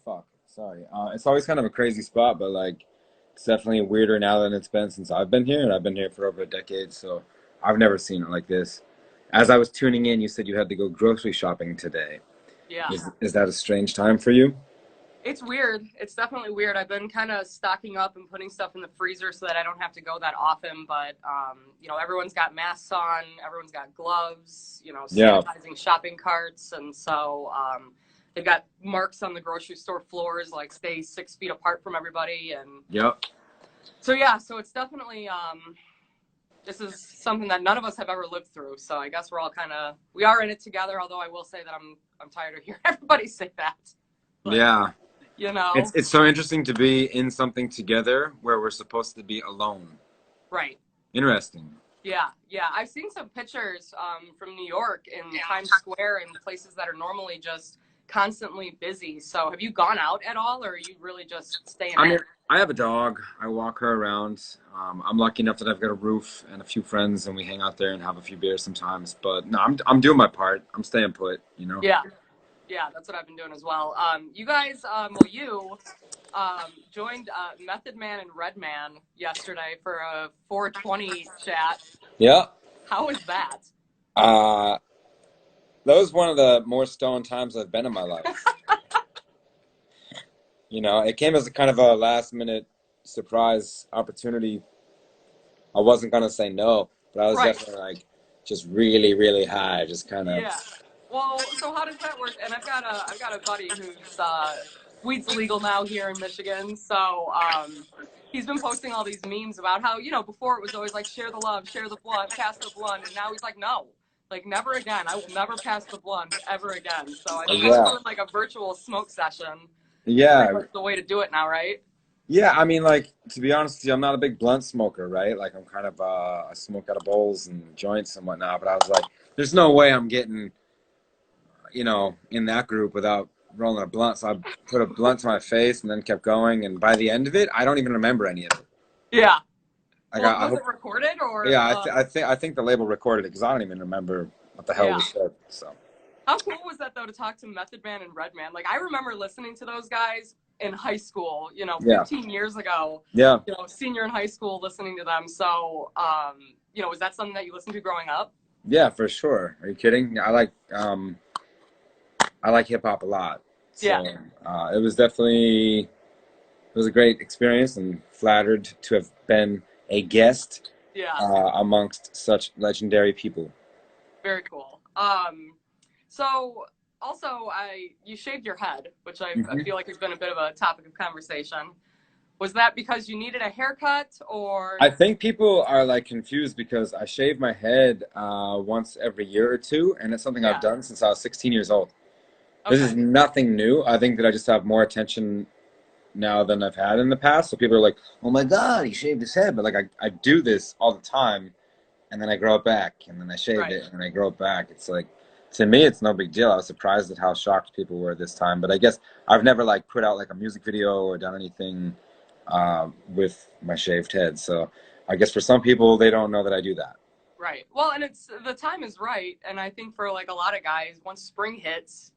Fuck. Sorry. It's always kind of a crazy spot, but like it's definitely weirder now than it's been since I've been here, and I've been here for over a decade, so I've never seen it like this. As I was tuning in, you said you had to go grocery shopping today. Yeah. Is that a strange time for you? It's weird. It's definitely weird. I've been kind of stocking up and putting stuff in the freezer so that I don't have to go that often. But, everyone's got masks on, everyone's got gloves, Yeah. sanitizing shopping carts. And so they've got marks on the grocery store floors, like stay 6 feet apart from everybody. And Yep. so, yeah, so it's definitely, this is something that none of us have ever lived through. So I guess we're all we are in it together. Although I will say that I'm tired of hearing everybody say that. But, Yeah. you It's know, it's so interesting to be in something together where we're supposed to be alone. right. Interesting. Yeah, yeah. I've seen some pictures from New York in Times Square and places that are normally just constantly busy. So have you gone out at all, or are you really just staying I in? mean, I have a dog. I walk her around. I'm lucky enough that I've got a roof and a few friends, and we hang out there and have a few beers sometimes. But no, I'm doing my part. I'm staying put. You know. Yeah, yeah. That's what I've been doing as well. You guys, you joined Method Man and Redman yesterday for a 420 chat. Yeah. How was that? Uh, that was one of the more stoned times I've been in my life. You know, it came as a kind of a last minute surprise opportunity. I wasn't gonna say no, but I was Right. definitely like just really, really high, just kind of. Yeah. Well, so how does that work? And I've got a buddy who's weed's legal now here in Michigan. So he's been posting all these memes about how, before it was always like share the love, share the blunt, pass the blunt, and now he's like, no, like never again. I will never pass the blunt ever again. So I guess Yeah, doing like a virtual smoke session is pretty yeah, much the way to do it now, right? yeah. I mean, like to be honest with you, I'm not a big blunt smoker, right? Like I'm kind of I smoke out of bowls and joints and whatnot. But I was like, there's no way I'm getting, in that group without rolling a blunt. So I put a blunt to my face and then kept going. And by the end of it, I don't even remember any of it. Yeah. Like Well, I was hope, it recorded or? yeah, I think the label recorded it because I don't even remember what the hell Yeah. was said. So. How cool was that though to talk to Method Man and Redman? Like I remember listening to those guys in high school, Yeah. 15 years ago, Yeah. senior in high school listening to them. So, was that something that you listened to growing up? Yeah, for sure. Are you kidding? I like hip hop a lot. Yeah. So it was a great experience and flattered to have been a guest Yeah. amongst such legendary people. Very cool. So also you shaved your head, which I hmm feel like has been a bit of a topic of conversation. Was that because you needed a haircut or? I think people are like confused because I shave my head once every year or two, and it's something I've Yeah. done since I was 16 years old. This is Okay. nothing new. I think that I just have more attention now than I've had in the past. So people are like, "Oh my God, he shaved his head," but like I do this all the time, and then I grow it back, and then I shave Right. it, and then I grow it back. It's like to me, it's no big deal. I was surprised at how shocked people were this time, but I guess I've never like put out like a music video or done anything with my shaved head. So I guess for some people, they don't know that I do that. Right. Well, and it's the time is right, and I think for like a lot of guys, once spring hits,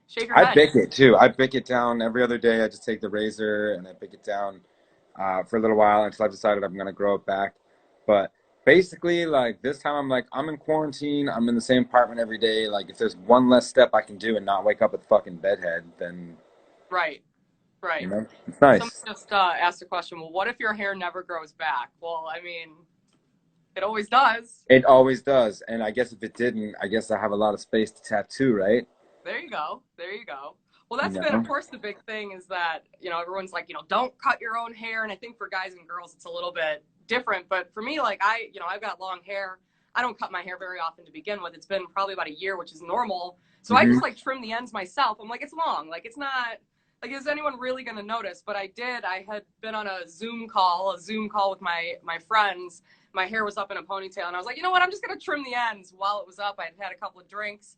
shave your I head. bick it too. I bick it down every other day. I just take the razor and I bick it down for a little while until I've decided I'm gonna grow it back. But basically, like this time, I'm like I'm in quarantine. I'm in the same apartment every day. Like if there's one less step I can do and not wake up with fucking bedhead, then Right. Right. it's Someone nice. just asked a question. Well, what if your hair never grows back? Well, I mean, it always does. It always does. And I guess if it didn't, I guess I have a lot of space to tattoo, right? There you go. There you go. Well, You that's been, of know? course, the big thing is that, everyone's like, don't cut your own hair. And I think for guys and girls, it's a little bit different. But for me, like, I've got long hair. I don't cut my hair very often to begin with. It's been probably about a year, which is normal. So I hmm just like trim the ends myself. I'm like, it's long. Like, it's not, like, is anyone really going to notice? But I had been on a Zoom call with my friends. My hair was up in a ponytail. And I was like, you know what? I'm just going to trim the ends while it was up. I had had a couple of drinks.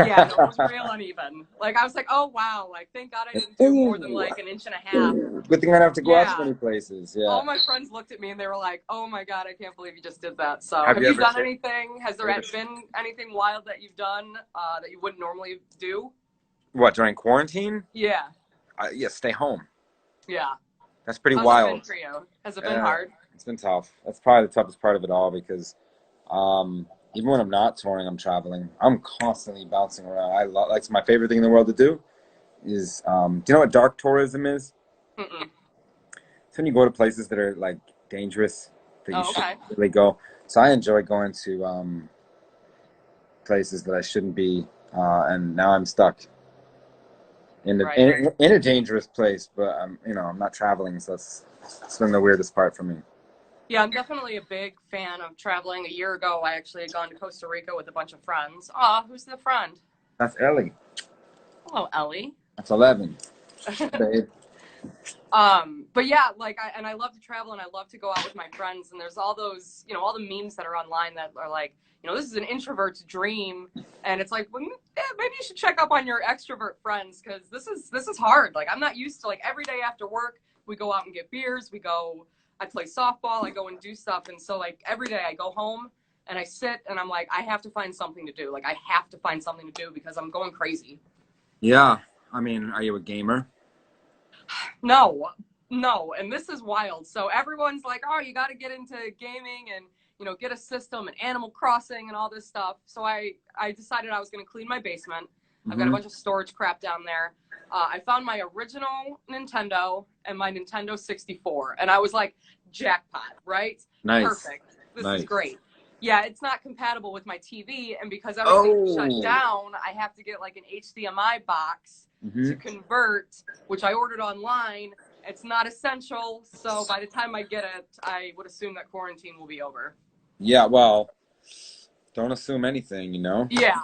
Yeah, no, it was real uneven. Like I was like, oh wow, like thank God I didn't do more than Ooh, like an inch and a half. ooh. Good thing I don't have to go out to Yeah. many places. Yeah. All my friends looked at me and they were like, oh my God, I can't believe you just did that. So Have have you you ever done shaved? anything? Has there been anything wild that you've done that you wouldn't normally do? What, during quarantine? Yeah. Yeah, stay home. Yeah. That's pretty How's it been wild. for you? Has it been hard? It's been tough. That's probably the toughest part of it all because even when I'm not touring, I'm traveling. I'm constantly bouncing around. Like it's my favorite thing in the world to do is do you know what dark tourism is? Mm-mm. It's when you go to places that are like dangerous that you Oh, shouldn't okay. really go. So I enjoy going to places that I shouldn't be, and now I'm stuck Right. in a dangerous place. But I'm not traveling, so that's been the weirdest part for me. Yeah, I'm definitely a big fan of traveling. A year ago, I actually had gone to Costa Rica with a bunch of friends. Aw, who's the friend? That's Ellie. Hello, Ellie. That's 11, babe. But yeah, I love to travel and I love to go out with my friends. And there's all those, all the memes that are online that are like, this is an introvert's dream. And it's like, well, yeah, maybe you should check up on your extrovert friends because this is hard. Like, I'm not used to like every day after work, we go out and get beers. I play softball, I go and do stuff. And so like every day I go home and I sit and I'm like, I have to find something to do. Like, I have to find something to do because I'm going crazy. Yeah, I mean, are you a gamer? No, no, and this is wild. So everyone's like, "Oh, you got to get into gaming and get a system and Animal Crossing and all this stuff." So I decided I was going to clean my basement. I've got a Hmm. bunch of storage crap down there. I found my original Nintendo and my Nintendo 64, and I was like, jackpot, right? Nice, Perfect. This is nice. great. Yeah, it's not compatible with my TV, and because everything's shut Oh. down, I have to get like an HDMI box to Hmm. convert, which I ordered online. It's not essential, so by the time I get it, I would assume that quarantine will be over. Yeah, well, don't assume anything, you know? Yeah,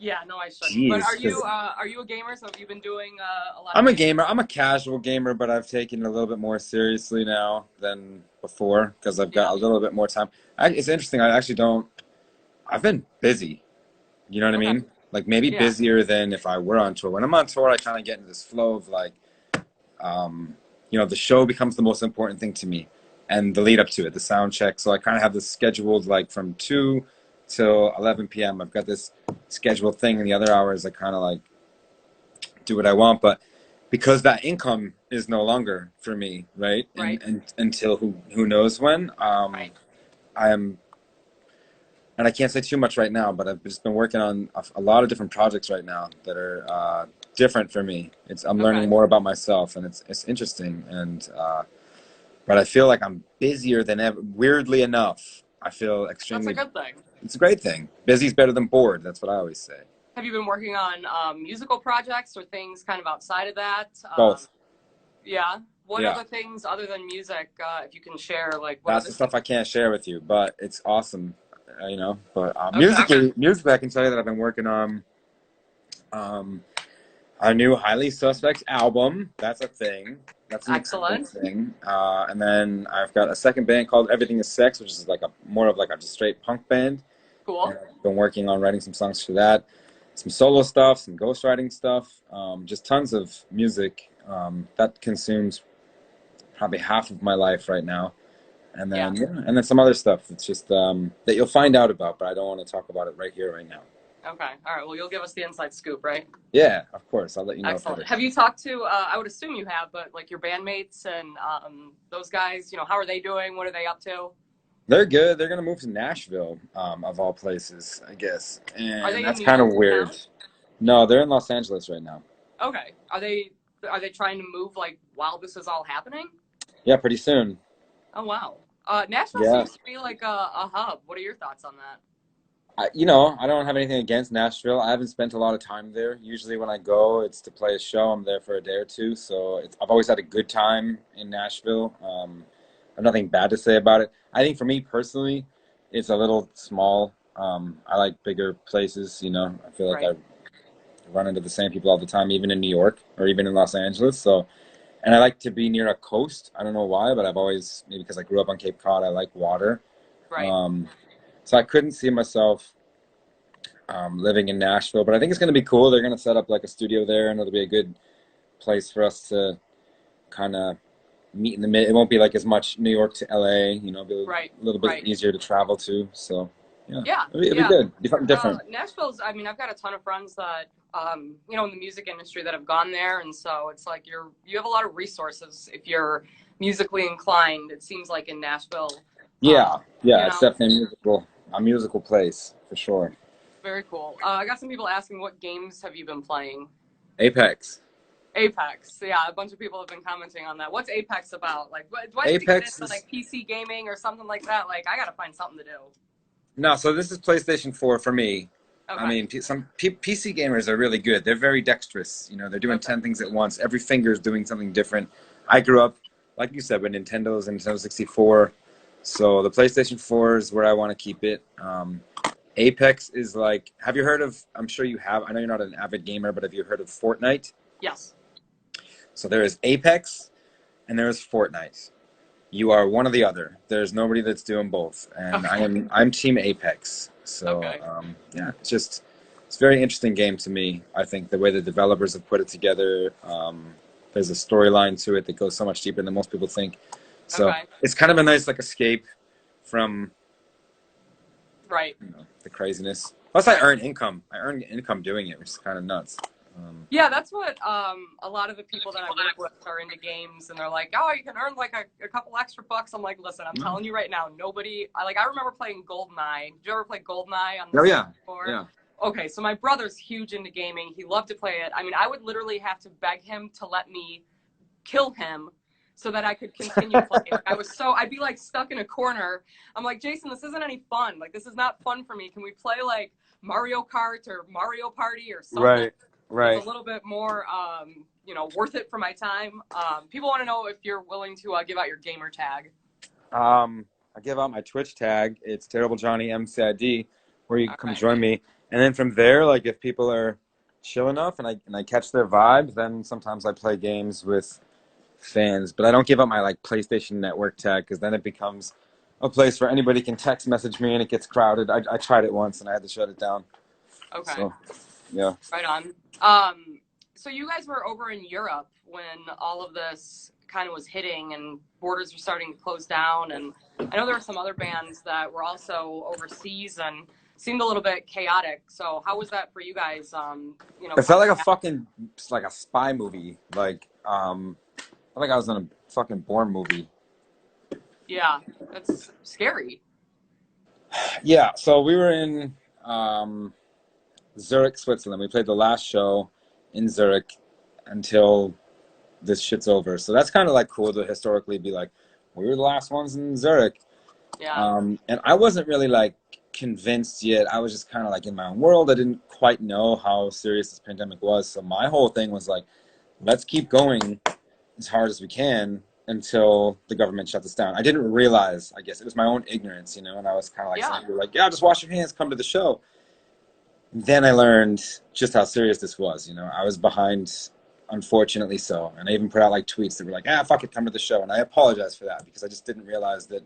yeah, no, I shouldn't. But Jeez, because are you a gamer? So have you been doing a lot of I'm a gaming? gamer. I'm a casual gamer, but I've taken it a little bit more seriously now than before because I've got Yeah. a little bit more time. It's interesting. I actually don't. I've been busy. You know what I Okay. mean? Like maybe Yeah. busier than if I were on tour. When I'm on tour, I kind of get into this flow of like, um, the show becomes the most important thing to me, and the lead up to it, the sound check. So I kind of have this scheduled like from 2 till 11 p.m. I've got this scheduled thing, and the other hours I kind of like do what I want. But because that income is no longer for me, right? And Right. until who knows when, Right. I am, and I can't say too much right now, but I've just been working on a lot of different projects right now that are different for me. I'm learning Okay. more about myself, and it's interesting. And but I feel like I'm busier than ever. Weirdly enough, I feel That's a extremely. good thing. It's a great thing. Busy's better than bored. That's what I always say. Have you been working on musical projects or things kind of outside of that? Both. Yeah. What Yeah. other things other than music, if you can share, like what That's other the things? stuff I can't share with you, but it's awesome, But Okay. musically, I can tell you that I've been working on um, our new Highly Suspects album. That's a thing. That's an exciting Excellent. thing. And then I've got a second band called Everything Is Sex, which is like a more of like a just straight punk band. And Cool. I've been working on writing some songs for that, some solo stuff, some ghostwriting stuff, just tons of music that consumes probably half of my life right now. And Yeah. then and then some other stuff that's just that you'll find out about, but I don't want to talk about it right here, right now. Okay. All right. Well, you'll give us the inside scoop, right? Yeah, of course. I'll let you know Excellent. first. Have you talked to? I would assume you have, but like your bandmates and those guys, how are they doing? What are they up to? They're good. They're gonna move to Nashville, of all places, I guess, Are and they in that's New kind of York weird. now? No, they're in Los Angeles right now. Okay. Are they trying to move like while this is all happening? Yeah, pretty soon. Oh wow. Nashville Yeah, seems to be like a hub. What are your thoughts on that? I don't have anything against Nashville. I haven't spent a lot of time there. Usually, when I go, it's to play a show. I'm there for a day or two, so I've always had a good time in Nashville. I have nothing bad to say about it. I think for me personally, it's a little small. I like bigger places. I feel like Right. I run into the same people all the time, even in New York or even in Los Angeles. So, and I like to be near a coast. I don't know why, but I've always maybe because I grew up on Cape Cod. I like water. Right. Um, so I couldn't see myself living in Nashville, but I think it's going to be cool. They're going to set up like a studio there, and it'll be a good place for us to kind of meet in the mid. It won't be like as much New York to LA, it'll be Right. a little bit Right. easier to travel to. So yeah, Yeah. it'll be Yeah. good. Be something different. Nashville's. I mean, I've got a ton of friends that in the music industry that have gone there, and so it's like you have a lot of resources if you're musically inclined. It seems like in Nashville, Yeah, you yeah, it's know, definitely a musical place for sure. very cool. I got some people asking what games have you been playing? Apex. Apex. Yeah, a bunch of people have been commenting on that. What's Apex about? Like, do I need to get Apex into is like PC gaming or something like that? Like, I gotta find something to do. no, so this is PlayStation 4 for me. I Okay. mean, some PC gamers are really good. They're very dexterous. You know, they're doing Okay. 10 things at once. Every finger is doing something different. I grew up, like you said, with Nintendo's and Nintendo 64. So the PlayStation 4 is where I want to keep it. Apex is like, have you heard of, I'm sure you have, I know you're not an avid gamer, but have you heard of Fortnite? Yes. So there is Apex and there is Fortnite. You are one or the other. There's nobody that's doing both, and Okay. I'm Team Apex. So Okay. yeah, it's a very interesting game to me. I think the way the developers have put it together. There's a storyline to it that goes so much deeper than most people think. So Okay. it's kind of a nice like escape from Right. the craziness. Plus, I Right. earn income. I earn income doing it, which is kind of nuts. Yeah, that's what a lot of the people that I work with are into games, and they're like, "Oh, you can earn like a couple extra bucks." I'm like, "Listen, I'm telling you right now, nobody." I remember playing GoldenEye. Did you ever play GoldenEye on the Oh yeah, PS4? yeah. Okay, so my brother's huge into gaming. He loved to play it. I mean, I would literally have to beg him to let me kill him so that I could continue playing. Like, I'd be like stuck in a corner. I'm like, Jason, this isn't any fun. Like, this is not fun for me. Can we play like Mario Kart or Mario Party or something Right, that's a right. little bit more, worth it for my time? People want to know if you're willing to give out your gamer tag. I give out my Twitch tag. It's Terrible Johnny MCID, where you can come Okay. join me. And then from there, like if people are chill enough and I catch their vibe, then sometimes I play games with fans. But I don't give up my like PlayStation Network tag because then it becomes a place where anybody can text message me and it gets crowded. I tried it once and I had to shut it down. Okay. So yeah. Right on. So you guys were over in Europe when all of this kind of was hitting and borders were starting to close down. And I know there were some other bands that were also overseas and seemed a little bit chaotic. So how was that for you guys? It felt Coming like a back. fucking like a spy movie. Like I felt like I was in a fucking Bourne movie. Yeah, that's scary. Yeah, so we were in um, Zurich, Switzerland. We played the last show in Zurich until this shit's over. So that's kind of like cool to historically be like, we were the last ones in Zurich. Yeah. And I wasn't really like convinced yet. I was just kind of like in my own world. I didn't quite know how serious this pandemic was. So my whole thing was like, let's keep going as hard as we can until the government shuts us down. I didn't realize, I guess it was my own ignorance, and I was kind of like Yeah. saying, like, yeah, just wash your hands, come to the show. Then I learned just how serious this was. I was behind, unfortunately so. And I even put out like tweets that were like, fuck it, come to the show. And I apologize for that because I just didn't realize that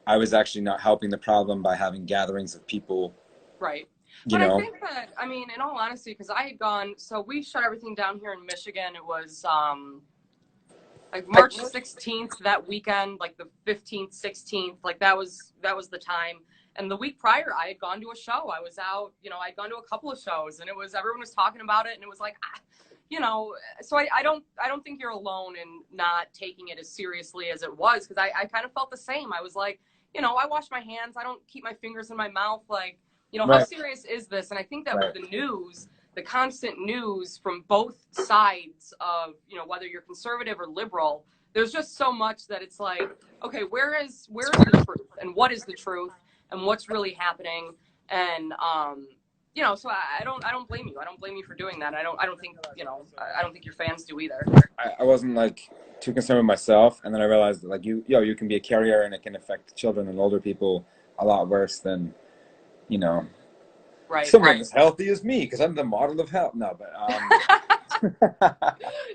I was actually not helping the problem by having gatherings of people, Right. you But I know. think that, I mean, in all honesty, because I had gone, so we shut everything down here in Michigan. It was like March 16th that weekend, like the 15th, 16th, like that was the time. And the week prior, I had gone to a show. I was out, I'd gone to a couple of shows, and everyone was talking about it, and it was like, so I don't think you're alone in not taking it as seriously as it was, because I kind of felt the same. I was like, I wash my hands. I don't keep my fingers in my mouth. Like, how Right, serious is this? And I think that with right, the news, the constant news from both sides of, whether you're conservative or liberal, there's just so much that it's like, okay, where is the truth, and what is the truth, and what's really happening? And so I don't blame you. I don't blame you for doing that. I don't think I don't think your fans do either. I wasn't like too concerned with myself, and then I realized that like you can be a carrier and it can affect children and older people a lot worse than you know Right. someone as healthy as me because I'm the model of health. No, but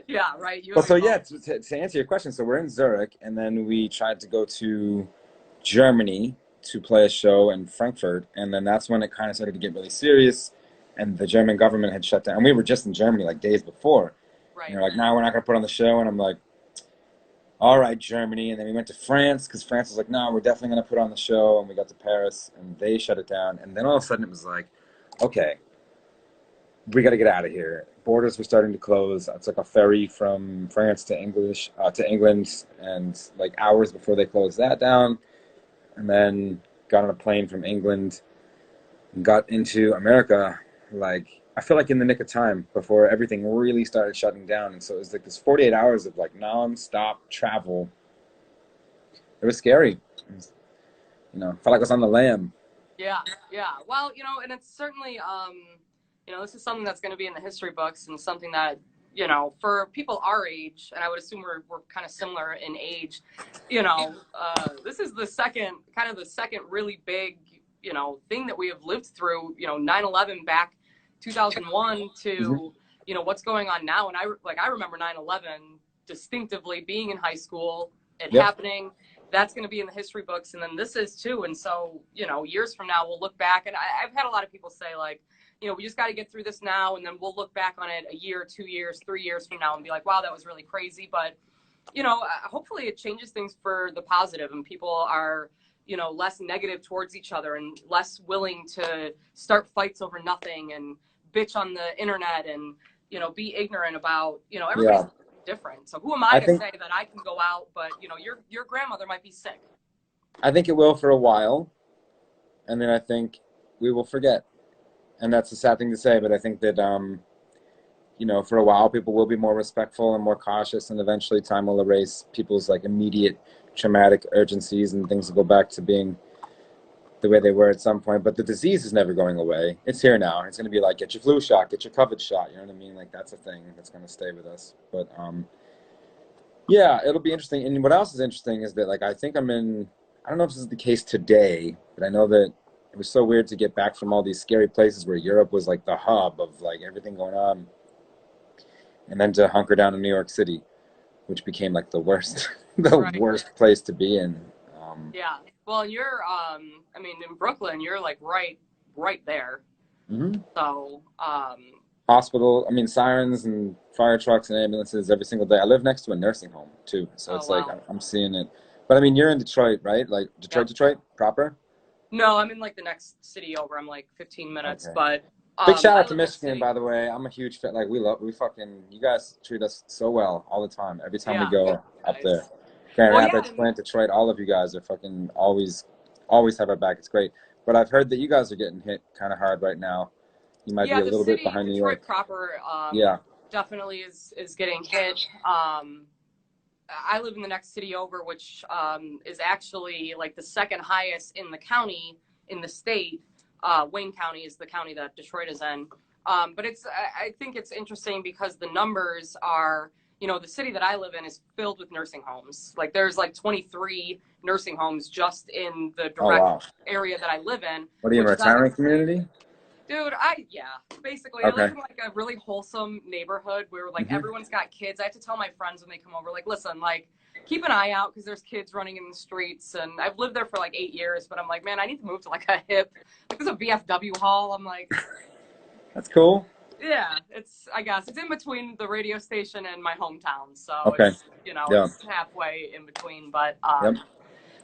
Yeah, right. You well, and me so both. yeah, to answer your question, so we're in Zurich, and then we tried to go to Germany to play a show in Frankfurt, and then that's when it kind of started to get really serious, and the German government had shut down, and we were just in Germany like days before, and Right. they're like, "No, we're not going to put on the show," and I'm like, "All right, Germany," and then we went to France because France was like, "No, we're definitely going to put on the show," and we got to Paris, and they shut it down, and then all of a sudden it was like, "Okay, we got to get out of here. Borders were starting to close. It's like a ferry from France to English to England, and like hours before they closed that down, and then got on a plane from England and got into America. Like I feel like in the nick of time before everything really started shutting down, and so it was like this 48 hours of like non-stop travel. It was scary. It was, felt like I was on the lam. Yeah, yeah. Well, and it's certainly, this is something that's going to be in the history books and something that, for people our age, and I would assume we're kind of similar in age, this is the second really big, thing that we have lived through, 9/11 back 2001 to, what's going on now. And I remember 9/11 distinctively being in high school, it Yep. happening. That's going to be in the history books. And then this is too. And so, years from now, we'll look back. And I've had a lot of people say, like, we just got to get through this now. And then we'll look back on it a year, 2 years, 3 years from now and be like, wow, that was really crazy. But, hopefully it changes things for the positive and people are, less negative towards each other and less willing to start fights over nothing and bitch on the internet and, be ignorant about, everybody's different. So who am I to say that I can go out, but your grandmother might be sick. I think it will for a while, and then I think we will forget. And that's a sad thing to say, but I think that for a while people will be more respectful and more cautious, and eventually time will erase people's like immediate traumatic urgencies and things will go back to being the way they were at some point. But the disease is never going away. It's here now. It's going to be like, get your flu shot, get your COVID shot. You know what I mean? Like that's a thing that's going to stay with us. But yeah, it'll be interesting. And what else is interesting is that like I think I don't know if this is the case today, but I know that it was so weird to get back from all these scary places where Europe was like the hub of like everything going on, and then to hunker down in New York City, which became like the worst, worst place to be in. Yeah. Well, you're, in Brooklyn, you're like right there. Mm-hmm. So, hospital, sirens and fire trucks and ambulances every single day. I live next to a nursing home too, so it's like I'm seeing it. But you're in Detroit, right? Like Detroit proper? No, I'm in like the next city over. I'm like 15 minutes, okay. But big shout out to Michigan, by the way. I'm a huge fan. Like you guys treat us so well all the time. Every time we go up there. Grand Rapids, Flint, Detroit, all of you guys are fucking always have our back. It's great. But I've heard that you guys are getting hit kind of hard right now. You might be a little bit behind New York. Detroit proper, definitely is getting hit. I live in the next city over, which is actually like the second highest in the county in the state. Wayne County is the county that Detroit is in. But I think it's interesting because the numbers are, the city that I live in is filled with nursing homes. Like there's like 23 nursing homes just in the direct area that I live in. What are you, in a retirement community? Dude, basically I live in like a really wholesome neighborhood where like everyone's got kids. I have to tell my friends when they come over, like, listen, like keep an eye out because there's kids running in the streets. And I've lived there for like 8 years, but I'm like, man, I need to move to like a hip, like there's a VFW hall. I'm like, that's cool. Yeah, I guess it's in between the radio station and my hometown. So it's, it's halfway in between, but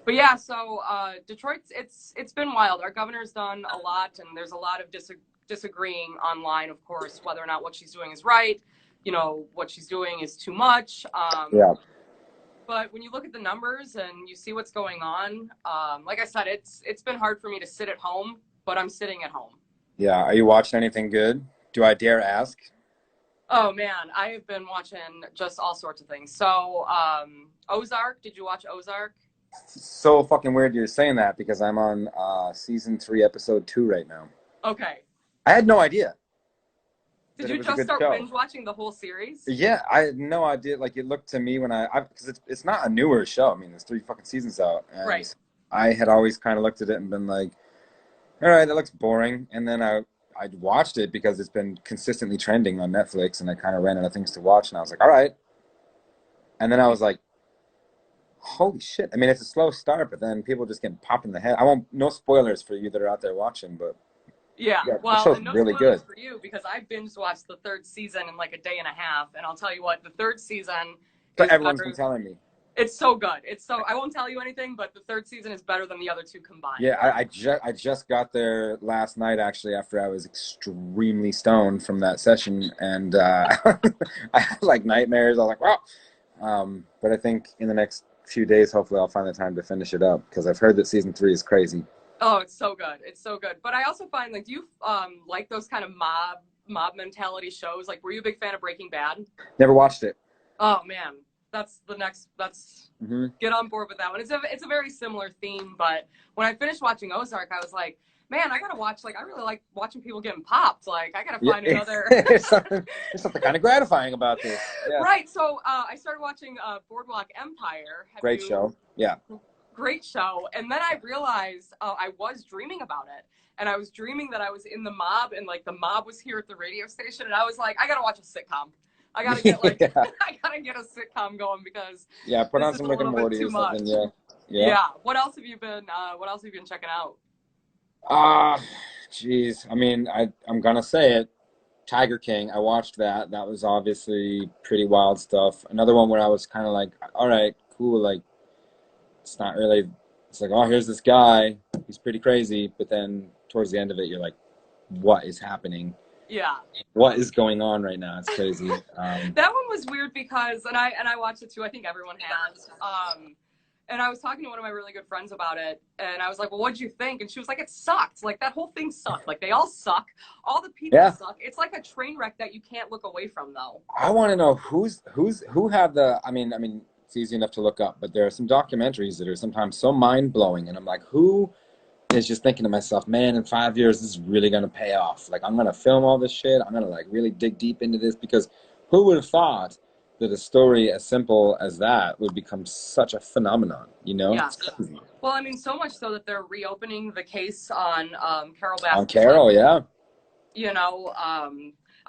yeah, so Detroit, it's been wild. Our governor's done a lot, and there's a lot of disagreeing online, of course, whether or not what she's doing is right. What she's doing is too much. But when you look at the numbers and you see what's going on, like I said, it's been hard for me to sit at home, but I'm sitting at home. Yeah. Are you watching anything good? Do I dare ask? Oh man, I have been watching just all sorts of things. So, Ozark, did you watch Ozark? So fucking weird you're saying that because I'm on season 3, episode 2 right now. Okay. I had no idea. Did you just start binge watching the whole series? Yeah, I had no idea. Like it looked to me when because it's not a newer show. There's 3 fucking seasons out. And right. I had always kind of looked at it and been like, all right, that looks boring. And then I watched it because it's been consistently trending on Netflix, and I kind of ran out of things to watch, and I was like, all right. And then I was like, holy shit. It's a slow start, but then people just get popped in the head. No spoilers for you that are out there watching, but yeah, well, the show's no really good for you because I binge watched the 3rd season in like a day and a half, and I'll tell you what, the 3rd season. But everyone's been telling me. It's so good. I won't tell you anything, but the third season is better than the other two combined. Yeah, I just got there last night actually after I was extremely stoned from that session, and I had like nightmares. I was like, wow. But I think in the next few days, hopefully, I'll find the time to finish it up because I've heard that season 3 is crazy. Oh, it's so good. It's so good. But I also find like, do you like those kind of mob mentality shows? Like, were you a big fan of Breaking Bad? Never watched it. Oh man, that's the next. That's Hmm. get on board with that one. It's a very similar theme, but when I finished watching Ozark, I was like, man, I gotta watch. Like, I really like watching people getting popped. Like, I gotta Yeah, find another. there's something kind of gratifying about this. Yeah, Right. So I started watching Boardwalk Empire. great show. Yeah. Great show. And then I realized I was dreaming about it. And I was dreaming that I was in the mob and like the mob was here at the radio station. And I was like, I got to watch a sitcom. I got to get like, Yeah. I got to get a sitcom going because Yeah, put this on is some a Rick and little bit Morty too or much. something. Yeah. Yeah. Yeah. What else have you been checking out? Geez. I mean, I'm gonna say it. Tiger King. I watched that. That was obviously pretty wild stuff. Another one where I was kind of like, all right, cool. Like, it's not really. It's like, oh, here's this guy. He's pretty crazy. But then towards the end of it, you're like, what is happening? Yeah. What is going on right now? It's crazy. That one was weird because, and I watched it too. I think everyone has. And I was talking to one of my really good friends about it, and I was like, "Well, what'd you think?" And she was like, "It sucked. Like that whole thing sucked. Like they all suck. All the people Yeah. suck. It's like a train wreck that you can't look away from, though." I want to know who have the. I mean, it's easy enough to look up, but there are some documentaries that are sometimes so mind blowing, and I'm like, who is just thinking to myself, man, in 5 years this is really gonna pay off. Like I'm gonna film all this shit. I'm gonna like really dig deep into this because who would have thought that a story as simple as that would become such a phenomenon? You know, Yeah. it's crazy. Well, I mean, so much so that they're reopening the case on Carol On Baskin. Carol, yeah. You know, I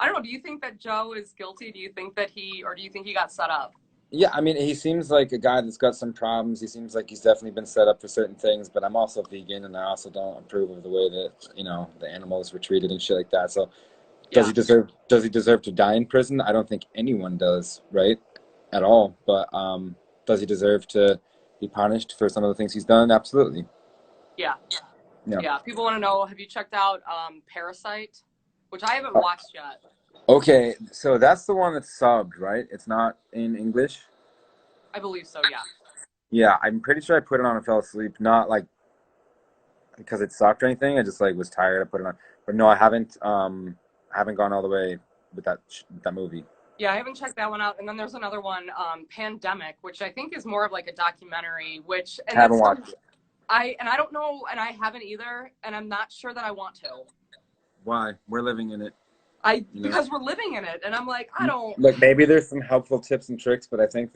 don't know. Do you think that Joe is guilty? Do you think that do you think he got set up? Yeah, I mean, he seems like a guy that's got some problems. He seems like he's definitely been set up for certain things, but I'm also vegan and I also don't approve of the way that, the animals were treated and shit like that. So Yeah. does he deserve to die in prison? I don't think anyone does, right? At all. But does he deserve to be punished for some of the things he's done? Absolutely. Yeah. Yeah. Yeah. People want to know, have you checked out Parasite? Which I haven't watched yet. Okay, so that's the one that's subbed, right? It's not in English. I believe so, yeah. Yeah, I'm pretty sure I put it on and fell asleep. Not like because it sucked or anything. I just like was tired. I put it on, but no, I haven't. I haven't gone all the way with that movie. Yeah, I haven't checked that one out. And then there's another one, Pandemic, which I think is more of like a documentary. I haven't watched it. I don't know, and I haven't either, and I'm not sure that I want to. Why? We're living in it. Because we're living in it, and I'm like, I don't. Look, maybe there's some helpful tips and tricks, but I think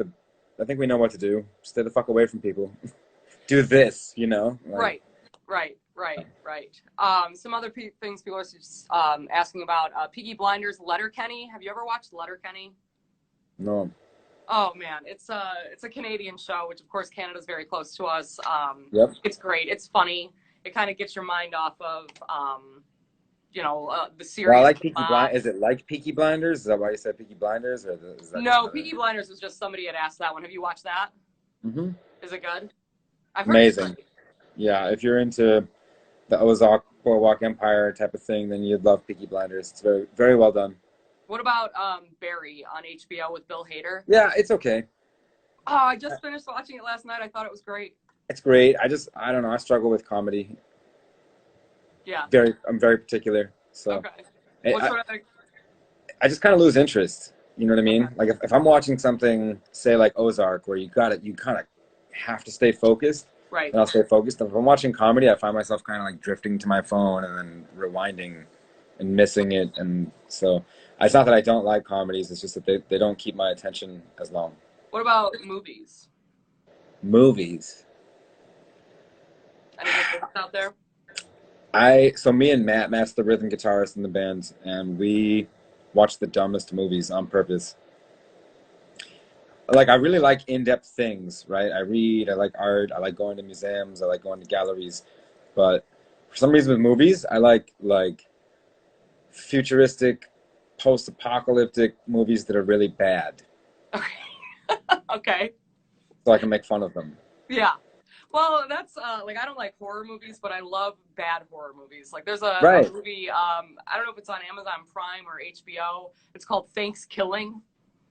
we know what to do. Stay the fuck away from people. Do this, Like, Right. Some other things people are just asking about. Peaky Blinders, Letterkenny. Have you ever watched Letterkenny? No. Oh man, it's a Canadian show, which of course Canada's very close to us. Yep. It's great. It's funny. It kind of gets your mind off of the series. Well, I like Peaky Blinders. Is it like Peaky Blinders? Is that why you said Peaky Blinders, or is that No, Peaky Blinders was just somebody had asked that one. Have you watched that? Mm-hmm. Is it good? I've heard Amazing. Yeah, if you're into the Ozark Boardwalk Empire type of thing, then you'd love Peaky Blinders. It's very, very well done. What about Barry on HBO with Bill Hader? Yeah, it's okay. Oh, I just finished watching it last night. I thought it was great. It's great. I don't know. I struggle with comedy. Yeah. I'm very particular. So Okay. What sort of I just kind of lose interest. You know what I mean? Okay. Like if I'm watching something, say like Ozark, where you kind of have to stay focused. Right. And I'll stay focused. If I'm watching comedy, I find myself kind of like drifting to my phone and then rewinding and missing it. And so it's not that I don't like comedies. It's just that they don't keep my attention as long. What about movies? Movies. Any good favorites out there? So me and Matt's the rhythm guitarist in the band, and we watch the dumbest movies on purpose. Like, I really like in-depth things, right? I read, I like art, I like going to museums, I like going to galleries. But for some reason with movies, I like futuristic, post-apocalyptic movies that are really bad. Okay. Okay. so I can make fun of them. Yeah. Well, that's like I don't like horror movies, but I love bad horror movies. Like there's a Right. movie, I don't know if it's on Amazon Prime or HBO. It's called Thanksgiving.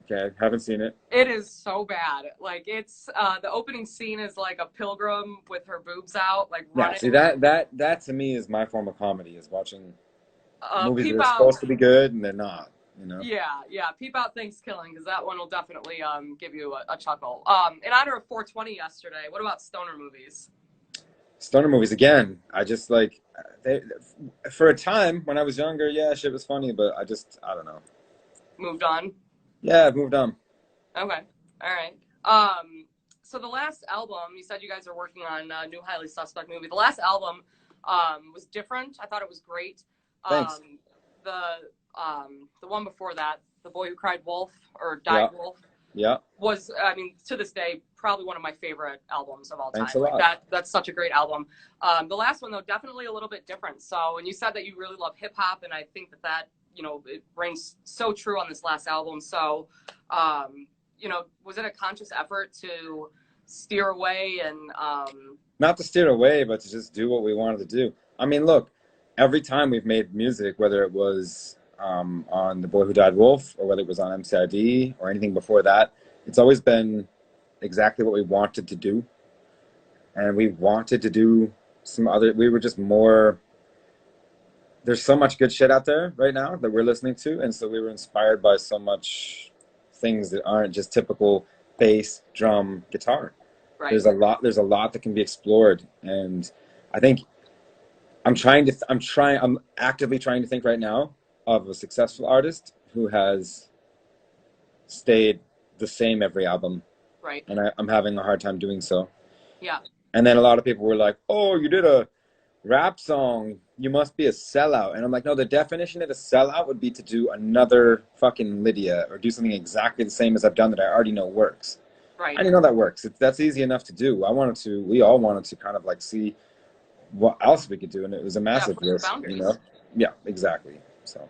Okay. Haven't seen it. It is so bad. Like it's the opening scene is like a pilgrim with her boobs out, like Yeah. running. See that to me is my form of comedy, is watching movies that Peep are out. supposed to be good and they're not. You know. Yeah, yeah. Peep out Thanksgiving because that one will definitely give you a chuckle. In honor of 420 yesterday, what about stoner movies? Stoner movies again. I just like they, for a time when I was younger. Yeah, shit was funny, but I don't know. Moved on. Yeah, I've moved on. Okay. All right. So the last album, you said you guys are working on a new Highly Suspect movie. The last album was different. I thought it was great. Thanks. Um, the one before that, The Boy Who Cried Wolf or Died Yeah, Wolf, yeah. was, I mean, to this day, probably one of my favorite albums of all Thanks time. a Like lot. that's such a great album. The last one though, definitely a little bit different. So, and you said that you really love hip hop, and I think that it reigns so true on this last album. So, was it a conscious effort to steer away and Not to steer away, but to just do what we wanted to do. I mean, look, every time we've made music, whether it was on The Boy Who Died Wolf or whether it was on MCID or anything before that, it's always been exactly what we wanted to do. And we wanted to do we were just more, there's so much good shit out there right now that we're listening to. And so we were inspired by so much things that aren't just typical bass, drum, guitar. right, There's a lot that can be explored, and I think I'm actively trying to think right now of a successful artist who has stayed the same every album, right, and I'm having a hard time doing so. yeah, And then a lot of people were like, "Oh, you did a rap song. You must be a sellout." And I'm like, "No, the definition of a sellout would be to do another fucking Lydia or do something exactly the same as I've done that I already know works." right. I didn't know that works. That's easy enough to do. We all wanted to kind of like see what else we could do, and it was a Yeah, massive push the risk, you know? boundaries. Yeah, exactly. So,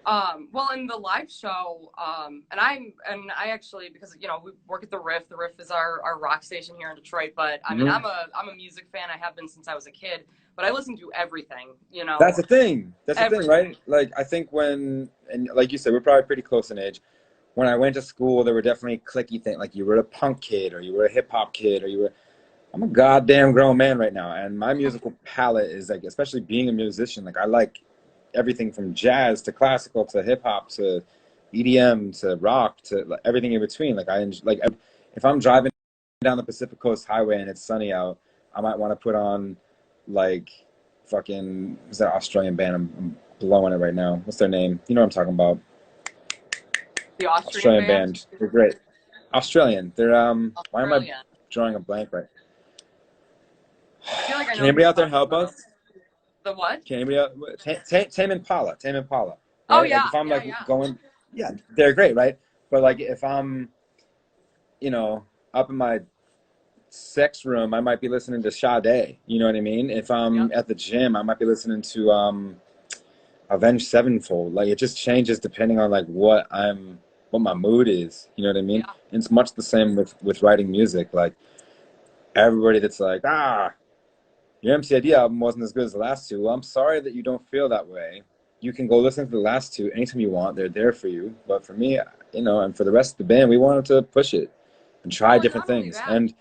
Well, in the live show, and I actually, because we work at the Wrif. The Wrif is our rock station here in Detroit. But I mean, mhm. I'm a music fan. I have been since I was a kid. But I listen to everything. That's the thing. That's the thing, Everything. right? Like, I think and like you said, we're probably pretty close in age. When I went to school, there were definitely clicky things. Like, you were a punk kid, or you were a hip hop kid, or you were. I'm a goddamn grown man right now, and my musical palette is like, especially being a musician, like I like everything from jazz to classical to hip hop to EDM to rock to like, everything in between. Like if I'm driving down the Pacific Coast Highway and it's sunny out, I might want to put on like fucking what's that Australian band? I'm blowing it right now. What's their name? You know what I'm talking about? The Austrian Australian band, band. They're great. Australian. They're why am I Australia. drawing a blank right? I feel like I Can know who anybody you're out there talking help about. us? The what? Can anybody else? Tame Impala. Tame Impala. Oh Right? Like yeah, if I'm yeah, like yeah. going, yeah, they're great, right? But like if I'm, you know, up in my sex room, I might be listening to Sade. You know what I mean? If I'm Yep. at the gym, I might be listening to Avenged Sevenfold. Like it just changes depending on like what my mood is. You know what I mean? Yeah. And it's much the same with writing music. Like everybody that's like, your MCID album wasn't as good as the last two. Well, I'm sorry that you don't feel that way. You can go listen to the last two anytime you want. They're there for you. But for me, and for the rest of the band, we wanted to push it and try Well, and different not only things. that, And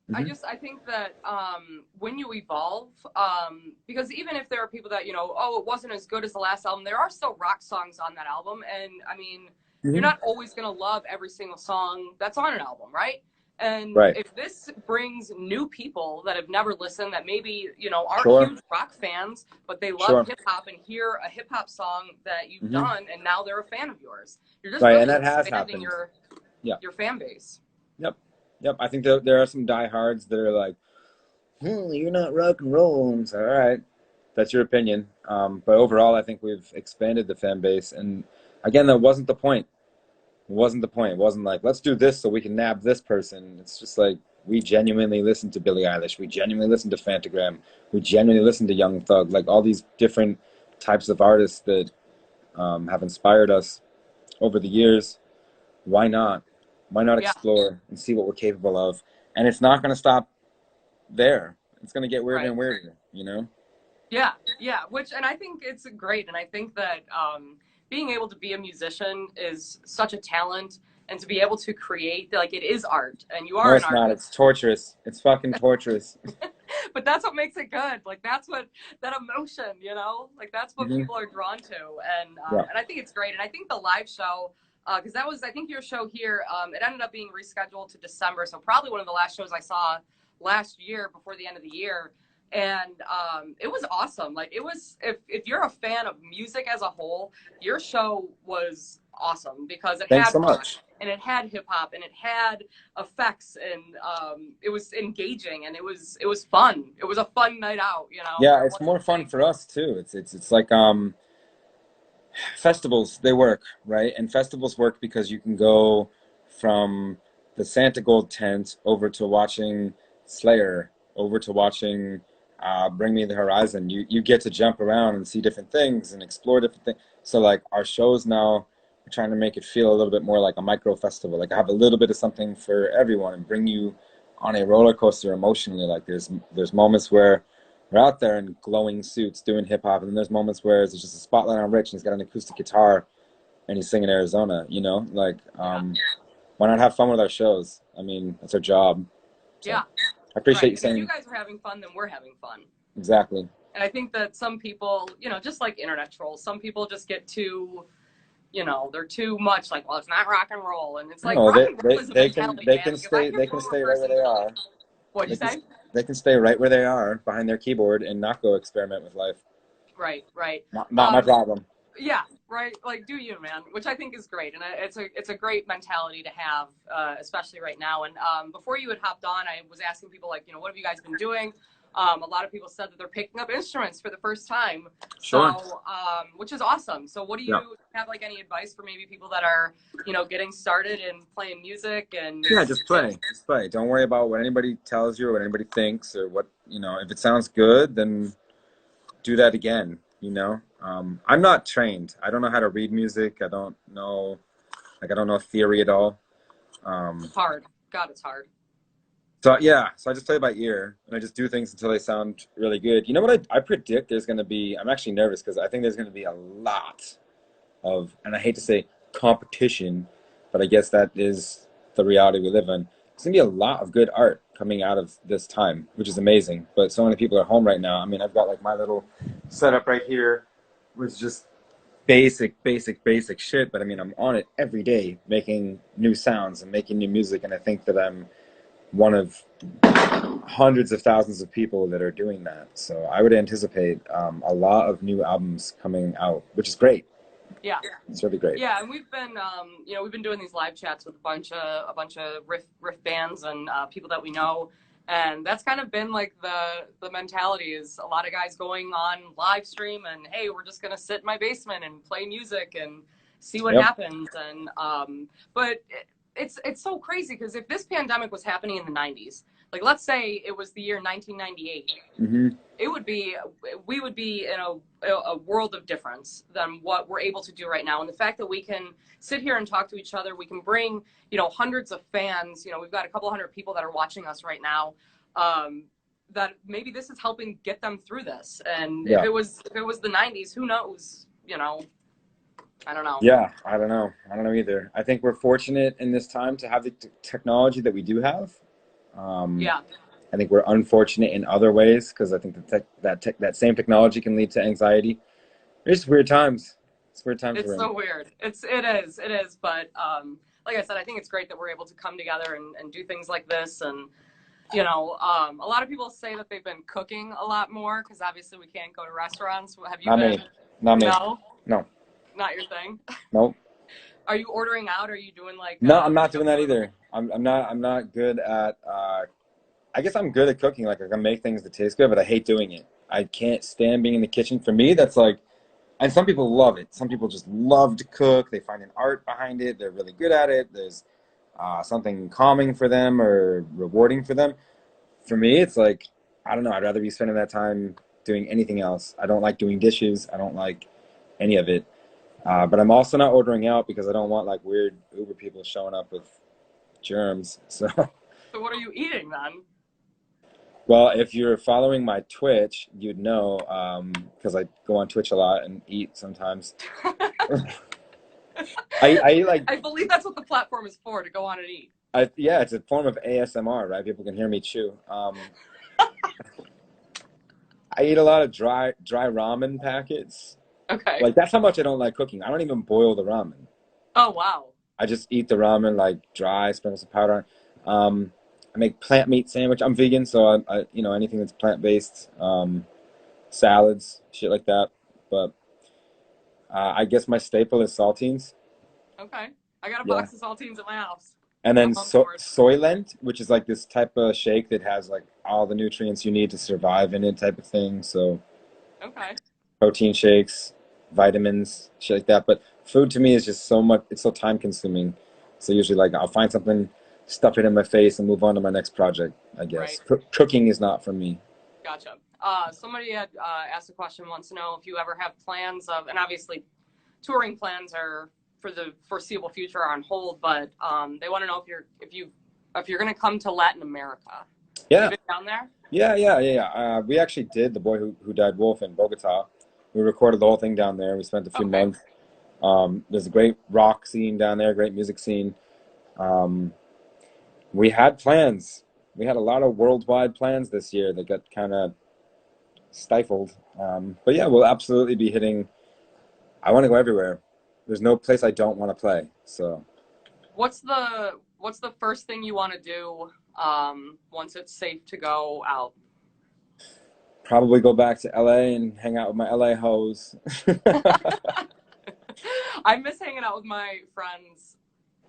mhm, I think that when you evolve, because even if there are people that oh, it wasn't as good as the last album, there are still rock songs on that album, and I mean, you're mhm, not always gonna love every single song that's on an album, right? And right, if this brings new people that have never listened, that maybe aren't sure, huge rock fans, but they love sure, hip hop and hear a hip hop song that you've hmm, done, and now they're a fan of yours, you're just right, and really that has expanding happened. your Yeah, your fan base. yep, yep. I think there are some diehards that are like, you're not rock and roll. And it's all right, that's your opinion. But overall, I think we've expanded the fan base, and again, that wasn't the point. It wasn't the point. It wasn't like, let's do this so we can nab this person. It's just like, we genuinely listen to Billie Eilish. We genuinely listen to Fantagram. We genuinely listen to Young Thug. Like all these different types of artists that have inspired us over the years. Why not? Why not Yeah. explore and see what we're capable of? And it's not going to stop there. It's going to get weirder Right. and weirder, you know? Yeah, yeah. Which, and I think it's great, and I think that being able to be a musician is such a talent, and to be able to create, like, it is art, and you No, are an it's not. artist. It's torturous. It's fucking torturous. But that's what makes it good. Like, that's what, that emotion, you know, like that's what Hmm. people are drawn to, Yeah. and I think it's great. And I think the live show, because that was, I think your show here, it ended up being rescheduled to December, so probably one of the last shows I saw last year before the end of the year. And it was awesome. Like, it was, if you're a fan of music as a whole, your show was awesome because it Thanks had so rock much. and it had hip hop and it had effects, and it was engaging, and it was fun. It was a fun night out, you know, Yeah, where it it's more wasn't fun like, for us too. It's like festivals, they work, right? And festivals work because you can go from the Santa Gold tent over to watching Slayer, over to watching Bring Me the Horizon. You get to jump around and see different things and explore different things. So like our shows now, we're trying to make it feel a little bit more like a micro festival. Like I have a little bit of something for everyone and bring you on a roller coaster emotionally. Like there's moments where we're out there in glowing suits doing hip hop, and then there's moments where it's just a spotlight on Rich and he's got an acoustic guitar and he's singing Arizona, you know? Like, yeah, why not have fun with our shows? I mean, that's our job. So yeah, I appreciate right. you And if you saying guys are having fun, then we're having fun. exactly. And I think that some people, you know, just like internet trolls, some people just get too, you know, they're too much like, well, it's not rock and roll, and it's like No, rock and roll is a mentality, they man. can Like, if I stay hear one more right where person they tell me, are. what'd you They can say? they can stay right where they are behind their keyboard and not go experiment with life. Right, right. Not my Um, problem. yeah, right. Like, do you, man? Which I think is great, and it's a great mentality to have, especially right now. And before you had hopped on, I was asking people, like, you know, what have you guys been doing? A lot of people said that they're picking up instruments for the first time, Sure. so which is awesome. So, what do Yeah. you have, like, any advice for maybe people that are, you know, getting started in playing music and, Yeah, just you know, play. Just play. Don't worry about what anybody tells you or what anybody thinks or what, you know, if it sounds good, then do that again, you know? I'm not trained. I don't know how to read music. I don't know theory at all. Um, hard? God, it's hard. so yeah, so I just play by ear and I just do things until they sound really good. You know what I predict there's going to be, I'm actually nervous because I think there's going to be a lot of, and I hate to say competition, but I guess that is the reality we live in. There's gonna be a lot of good art coming out of this time, which is amazing. But so many people are home right now. I mean, I've got like my little setup right here, which is just basic shit. But I mean, I'm on it every day, making new sounds and making new music. And I think that I'm one of hundreds of thousands of people that are doing that. So I would anticipate a lot of new albums coming out, which is great. Yeah. It's really great. Yeah, and we've been, you know, we've been doing these live chats with a bunch of riff bands and people that we know, and that's kind of been like the mentality is a lot of guys going on live stream and hey, we're just gonna sit in my basement and play music and see what Yep. happens. And but it's so crazy because if this pandemic was happening in the '90s, like let's say it was the year 1998, Hmm. it would be we would be in a world of difference than what we're able to do right now. And the fact that we can sit here and talk to each other, we can bring, you know, hundreds of fans, you know, we've got a couple hundred people that are watching us right now, that maybe this is helping get them through this. And Yeah. if it was the 90s, who knows, you know, I don't know. Yeah, I don't know. I don't know either. I think we're fortunate in this time to have the technology that we do have. Um, Yeah, I think we're unfortunate in other ways because I think that same technology can lead to anxiety. It's just weird times. It's weird times it's we're in. so weird. It is. But like I said, I think it's great that we're able to come together and do things like this. And you know, a lot of people say that they've been cooking a lot more because obviously we can't go to restaurants. Have you Not been? me. Not me. No, No. not your thing. No. Are you ordering out? Are you doing like No, I'm not you know, doing that either. I'm not good at I guess I'm good at cooking. Like I can make things that taste good, but I hate doing it. I can't stand being in the kitchen. For me, that's like, and some people love it. Some people just love to cook. They find an art behind it. They're really good at it. There's something calming for them or rewarding for them. For me, it's like, I don't know. I'd rather be spending that time doing anything else. I don't like doing dishes. I don't like any of it. But I'm also not ordering out because I don't want like weird Uber people showing up with germs. So, So what are you eating then? well, if you're following my Twitch, you'd know because I go on Twitch a lot and eat sometimes. I eat like I believe that's what the platform is for, to go on and eat. yeah, it's a form of ASMR, right? People can hear me chew. I eat a lot of dry ramen packets. Okay. Like that's how much I don't like cooking. I don't even boil the ramen. Oh, wow. I just eat the ramen like dry, sprinkle some powder on. I make plant meat sandwich. I'm vegan, so you know anything that's plant based, salads, shit like that. But I guess my staple is saltines. Okay. I got a Yeah, box of saltines at my house. and I'm then on board. Soylent, which is like this type of shake that has like all the nutrients you need to survive in it, type of thing. So Okay. protein shakes, vitamins, shit like that. But food to me is just so much, it's so time consuming. So usually like I'll find something, stuff it in my face and move on to my next project, I Right. guess. Cooking is not for me. Gotcha. Somebody had asked a question, wants to know if you ever have plans of, and obviously touring plans are for the foreseeable future are on hold, but they want to know if you're going to come to Latin America. Have you Yeah. been down there? Yeah. We actually did The Boy Who Died Wolf in Bogota. We recorded the whole thing down there. We spent a few Okay. months. There's a great rock scene down there, great music scene. Um, we had plans. We had a lot of worldwide plans this year that got kind of stifled. But yeah, we'll absolutely be hitting. I want to go everywhere. There's no place I don't want to play. So What's the first thing you want to do once it's safe to go out? probably go back to LA and hang out with my LA hoes. I miss hanging out with my friends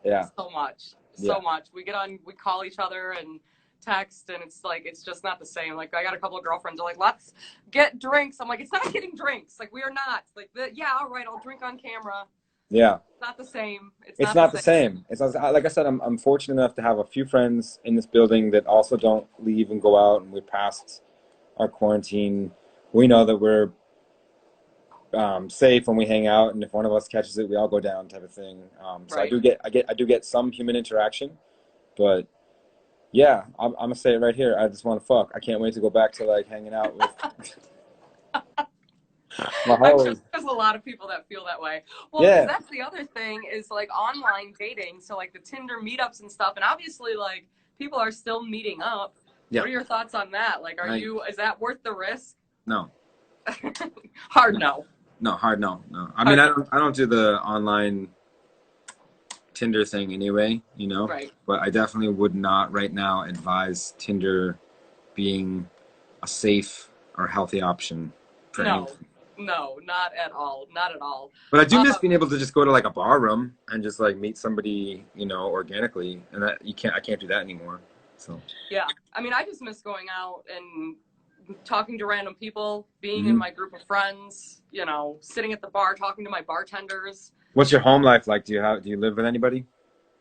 Yeah, so much, yeah, so much. We get on, we call each other and text, and it's like it's just not the same. Like I got a couple of girlfriends who are like, let's get drinks. I'm like, it's not getting drinks. Like we are not. Like yeah, all right, I'll drink on camera. yeah. It's not the same. It's It's not the not the same. same. It's not, like I said, I'm fortunate enough to have a few friends in this building that also don't leave and go out, and we're past our quarantine. We know that we're safe when we hang out, and if one of us catches it, we all go down, type of thing. So Right. I do get some human interaction, but yeah, I'm gonna say it right here. I just want to fuck. I can't wait to go back to like hanging out with my I'm sure hoes. there's a lot of people that feel that way. Well, because Yeah, that's the other thing is like online dating. So like the Tinder meetups and stuff, and obviously like people are still meeting up. yeah. What are your thoughts on that? Like, I is that worth the risk? no, Hard no. no, hard no, no. I mean, Hard no. I don't do the online Tinder thing anyway, Right. but I definitely would not right now advise Tinder being a safe or healthy option for No, anyone. no, not at all. Not at all. But I do miss Um, being able to just go to like a bar room and just like meet somebody, organically, and I can't do that anymore. So, yeah. I mean, I just miss going out and talking to random people, being in mhm. my group of friends, sitting at the bar, talking to my bartenders. What's your home life like? Do you live with anybody?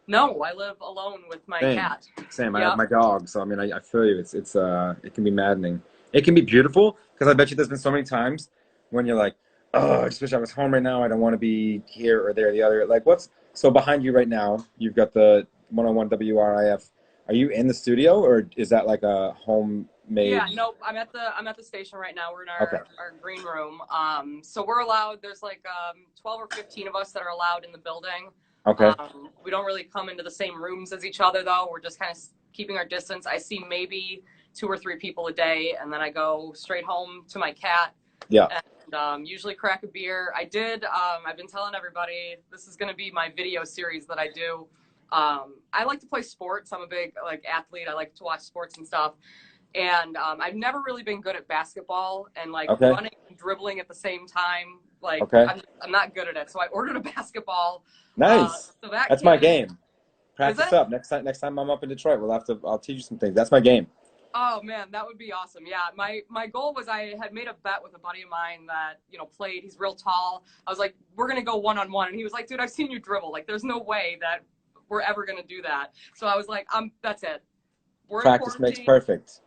No, I live alone with my Same, cat. same. I have Yep. my dog, so I mean, I feel you. It can be maddening. It can be beautiful because I bet you there's been so many times when you're like, oh, I just wish I was home right now. I don't want to be here or there or the other. Like, what's so behind you right now? You've got the 101 WRIF. Are you in the studio or is that like a homemade? Yeah, nope. I'm at the station right now. We're in Okay, our green room. So we're allowed. There's like 12 or 15 of us that are allowed in the building. okay, We don't really come into the same rooms as each other though. We're just kind of keeping our distance. I see maybe 2 or 3 people a day, and then I go straight home to my cat yeah, and usually crack a beer. I've been telling everybody this is going to be my video series that I do. I like to play sports. I'm a big like athlete. I like to watch sports and stuff. And I've never really been good at basketball and like okay, running and dribbling at the same time. Like okay. I'm not good at it. So I ordered a basketball. Nice. So that That's my came. game. Is Practice it? up. Next time I'm up in Detroit, I'll teach you some things. That's my game. Oh man, that would be awesome. Yeah, my goal was I had made a bet with a buddy of mine that played. He's real tall. I was like, we're gonna go 1-on-1, and he was like, dude, I've seen you dribble. Like, there's no way that we're ever gonna do that. So I was like, that's it. We're in Practice makes quarantine. perfect.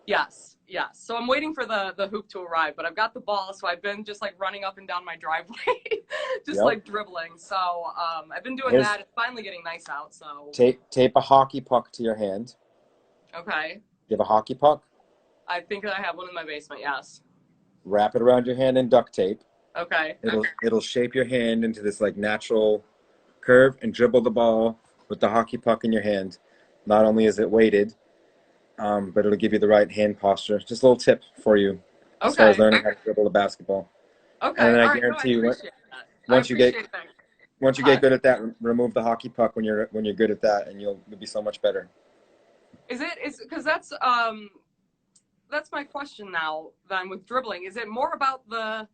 Yes. Yeah, so I'm waiting for the hoop to arrive, but I've got the ball, so I've been just like running up and down my driveway, just Yep. like dribbling. So I've been doing Here's that. It's finally getting nice out. So tape a hockey puck to your hand. okay, You have a hockey puck. I think that I have one in my basement. Yes. Wrap it around your hand in duct tape. Okay. It'll shape your hand into this like natural curve and dribble the ball with the hockey puck in your hand. Not only is it weighted, but it'll give you the right hand posture. Just a little tip for you as far as Okay. learning how to dribble a basketball. And Okay. then I All right. No, I guarantee you, appreciate that. I once you get appreciate that. once you get Huh? good at that, remove the hockey puck when you're good at that, and you'll be so much better. Is because that's my question now. Then with dribbling, is it more about the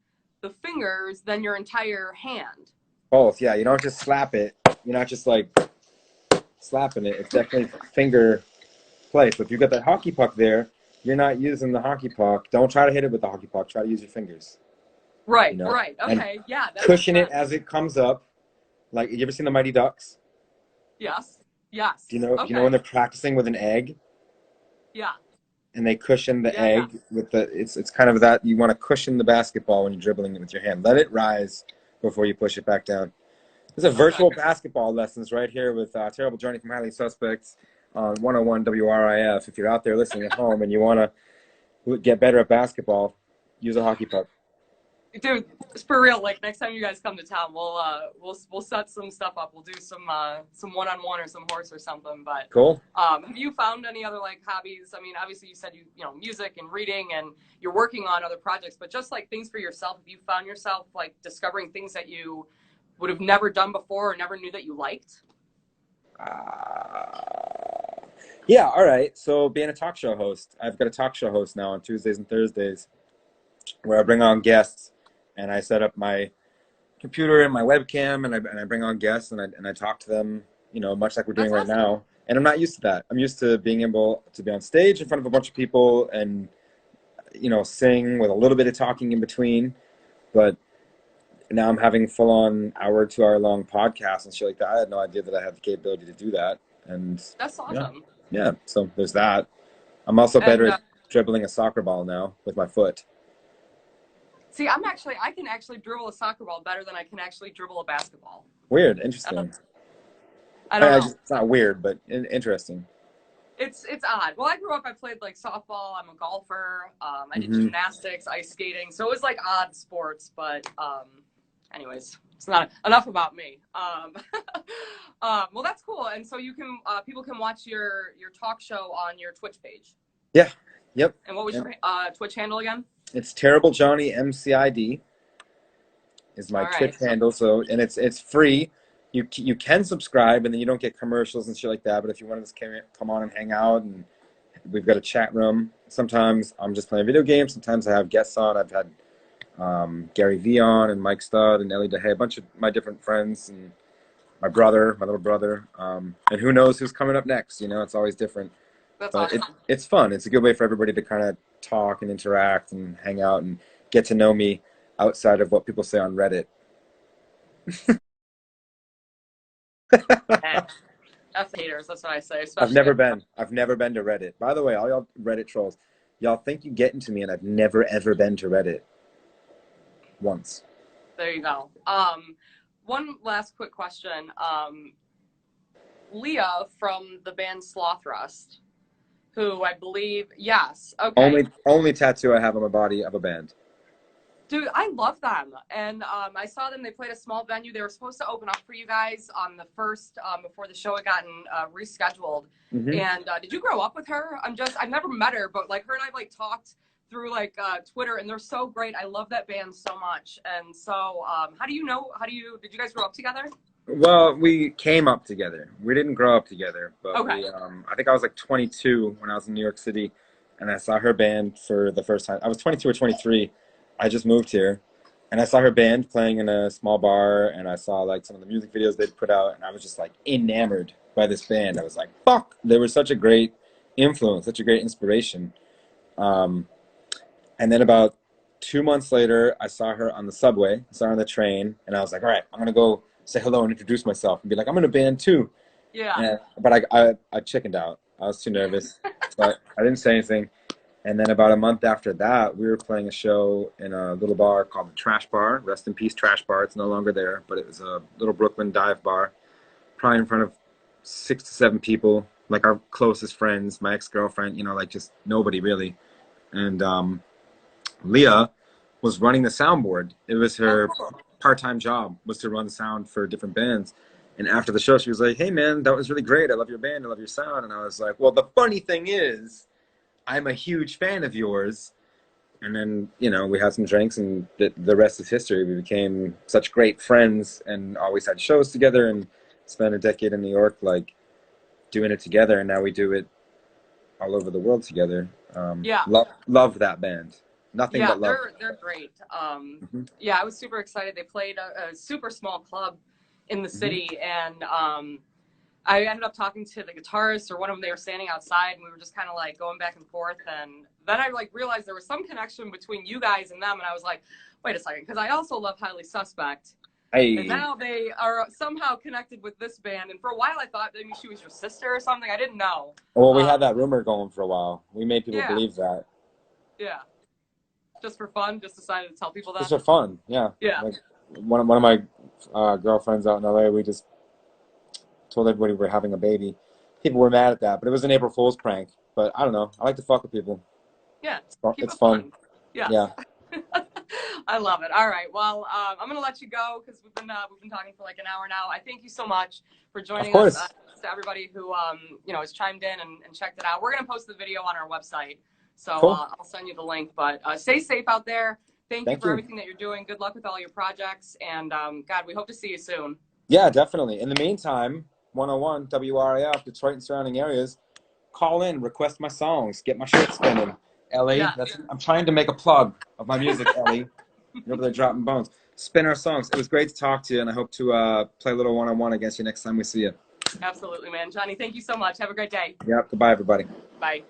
fingers than your entire hand? Both, yeah. You don't just slap it. You're not just like slapping it. It's definitely finger play. So if you got that hockey puck there, you're not using the hockey puck. Don't try to hit it with the hockey puck. Try to use your fingers. You Right. know, Right. and Okay. Yeah, that makes cushion it sense. as it comes up. Like, you ever seen the Mighty Ducks? Yes. Yes. Do you know when Okay. they're practicing with an egg Yeah. and they cushion the Yeah. Yeah. egg with the it's kind of that you want to cushion the basketball when you're dribbling it with your hand. Let it rise before you push it back down. This is a Okay. virtual basketball lessons right here with Terrible Journey from Highly Suspects on 101 WRIF. If you're out there listening at home and you want to get better at basketball, use a hockey puck. Dude, it's for real. Like next time you guys come to town, we'll set some stuff up. We'll do some one-on-one or some horse or something. But Cool. have you found any other like hobbies? I mean, obviously you said you know music and reading and you're working on other projects, but just like things for yourself. Have you found yourself like discovering things that you would have never done before or never knew that you liked? Yeah, all right. So being a talk show host, I've got a talk show host now on Tuesdays and Thursdays where I bring on guests and I set up my computer and my webcam and I bring on guests and I talk to them, you know, much like we're doing That's right awesome. now. And I'm not used to that. I'm used to being able to be on stage in front of a bunch of people and, you know, sing with a little bit of talking in between. But now I'm having full on hour, 2 hour long podcasts and shit like that. I had no idea that I had the capability to do that. And That's yeah, awesome. yeah. So there's that. I'm also better And at dribbling a soccer ball now with my foot. see, I can actually dribble a soccer ball better than I can actually dribble a basketball. Weird, I don't, interesting. I don't know. It's not weird, but interesting. It's odd. Well, I grew up. I played like softball. I'm a golfer. I did Hmm. gymnastics, ice skating. So it was like odd sports. But anyways, it's not enough about me. Well, that's cool. And so you can people can watch your talk show on your Twitch page. Yeah. Yep. And what was And your Twitch handle again? it's Terrible Johnny MCID is my All right. Twitch handle. So and it's free. You can subscribe and then you don't get commercials and shit like that. But if you want to just come on and hang out and we've got a chat room. Sometimes I'm just playing video games. Sometimes I have guests on. I've had Gary V on and Mike Stud and Ellie DeHay, a bunch of my different friends and my brother, my little brother. And who knows who's coming up next? You know, it's always different. That's But awesome. it's fun. It's a good way for everybody to kind of talk and interact and hang out and get to know me outside of what people say on Reddit. F haters. That's what I say. I've Especially never been. I've never been to Reddit. By the way, all y'all Reddit trolls, y'all think you get into me, and I've never ever been to Reddit once. there you go. One last quick question. Leah from the band Slothrust, who I believe, yes, okay. Only tattoo I have on my body of a band. Dude, I love them. And I saw them, they played a small venue. They were supposed to open up for you guys on the first, before the show had gotten rescheduled. Hmm. And did you grow up with her? I've never met her, but like her and I've like talked through like Twitter and they're so great. I love that band so much. And so did you guys grow up together? Well, we came up together. We didn't grow up together, but Okay. I think I was like 22 when I was in New York City, and I saw her band for the first time. I was 22 or 23. I just moved here, and I saw her band playing in a small bar, and I saw like some of the music videos they'd put out, and I was just like enamored by this band. I was like, fuck, they were such a great influence, such a great inspiration. Um, and then about 2 months later, I saw her on the subway, I saw her on the train, and I was like, all right, I'm gonna go say hello and introduce myself and be like, I'm in a band too. Yeah. But I chickened out. I was too nervous, so I didn't say anything. And then about a month after that, we were playing a show in a little bar called the Trash Bar. Rest in peace, Trash Bar. It's no longer there, but it was a little Brooklyn dive bar, probably in front of 6 to 7 people, like our closest friends, my ex-girlfriend, you know, like just nobody really. And Leah was running the soundboard. It was Oh, her cool. part-time job, was to run the sound for different bands. And after the show, she was like, "Hey man, that was really great. I love your band. I love your sound." And I was like, "Well, the funny thing is, I'm a huge fan of yours." And then, you know, we had some drinks, and the rest is history. We became such great friends and always had shows together and spent a decade in New York, like doing it together. And now we do it all over the world together. Yeah. Love that band. Nothing Yeah, but love. they're great. Hmm. Yeah, I was super excited. They played a super small club in the Hmm. city, and I ended up talking to the guitarist or one of them. They were standing outside, and we were just kind of like going back and forth. And then I like realized there was some connection between you guys and them, and I was like, wait a second, because I also love Highly Suspect, and Hey, now they are somehow connected with this band. And for a while, I thought maybe she was your sister or something. I didn't know. well, we had Um, that rumor going for a while. We made people yeah, believe that. yeah, just for fun, just decided to tell people Just that. for fun, yeah. Yeah. Like one of my girlfriends out in LA, we just told everybody we're having a baby. People were mad at that, but it was an April Fool's prank. But I don't know. I like to fuck with people. Yeah, keep It's it fun. fun. Yes. Yeah. I love it. All right. Well, I'm gonna let you go because we've been talking for like an hour now. I thank you so much for Of joining us. course. To everybody who has chimed in and checked it out. We're gonna post the video on our website, so Cool. I'll send you the link. But stay safe out there. Thank you Thank for you. everything that you're doing. Good luck with all your projects, and God, we hope to see you soon. Yeah, definitely. In the meantime, 101 WRAF, Detroit and surrounding areas, call in, request my songs, get my shit spinning. Ellie, Yeah. I'm trying to make a plug of my music, Ellie. You're over there dropping bones. Spin our songs. It was great to talk to you, and I hope to play a little one-on-one against you next time we see you. Absolutely, man. Johnny, thank you so much. Have a great day. Yep. Goodbye, everybody. Bye.